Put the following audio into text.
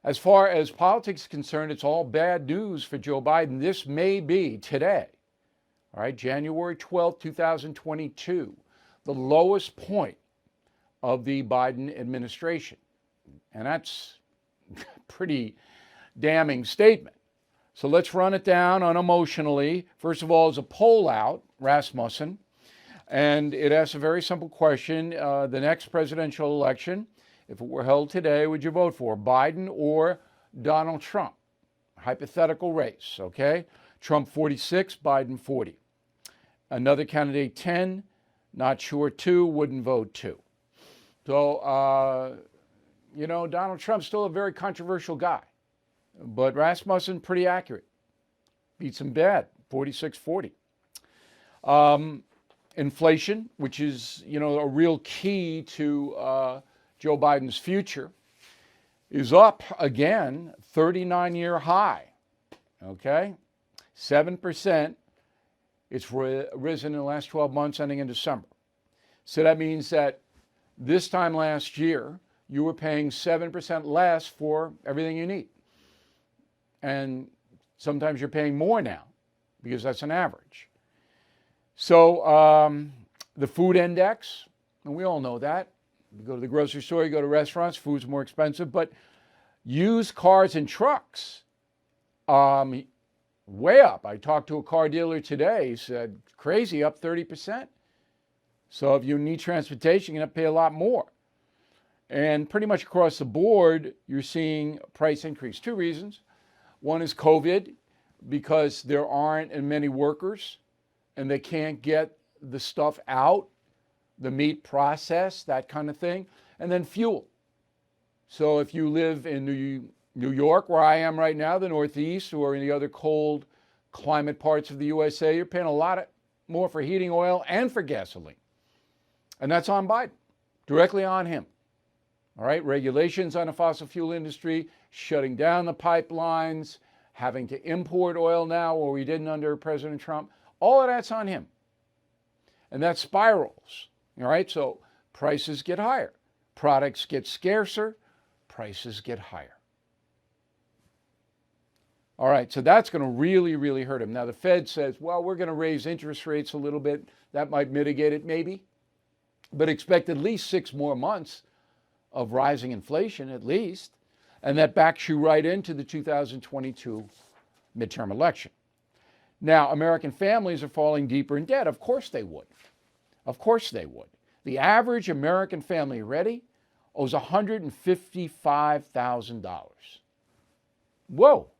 As far as politics is concerned, it's all bad news for Joe Biden. This may be today, all right, January 12th, 2022, the lowest point of the Biden administration. And that's a pretty damning statement. So let's run it down unemotionally. First of all, is a poll out, Rasmussen, and it asks a very simple question. The next presidential election, if it were held today, would you vote for Biden or Donald Trump? Hypothetical race, okay? Trump 46, Biden 40. Another candidate 10, not sure 2, wouldn't vote 2. So, Donald Trump's still a very controversial guy. But Rasmussen, pretty accurate. Beats him bad, 46-40. Inflation, which is, a real key to Joe Biden's future, is up again, 39-year high. Okay? 7%. It's risen in the last 12 months ending in December. So that means that this time last year, you were paying 7% less for everything you need. And sometimes you're paying more now because that's an average. So the food index, and we all know that. You go to the grocery store, you go to restaurants, food's more expensive. But used cars and trucks, way up. I talked to a car dealer today. He said, crazy, up 30%. So if you need transportation, you're going to pay a lot more. And pretty much across the board, you're seeing price increase. Two reasons. One is COVID, because there aren't as many workers and they can't get the stuff out, the meat processed, that kind of thing. And then fuel. So if you live in New York, where I am right now, the Northeast, or in the other cold climate parts of the USA, you're paying a lot more for heating oil and for gasoline. And that's on Biden, directly on him. All right, regulations on the fossil fuel industry, shutting down the pipelines, having to import oil now where we didn't under President Trump. All of that's on him. And that spirals. All right, so prices get higher. Products get scarcer. Prices get higher. All right, so that's going to really, really hurt him. Now, the Fed says, well, we're going to raise interest rates a little bit. That might mitigate it, maybe. But expect at least 6 more months of rising inflation, at least. And that backs you right into the 2022 midterm election. Now, American families are falling deeper in debt. Of course they would. Of course they would. The average American family, ready, owes $155,000. Whoa.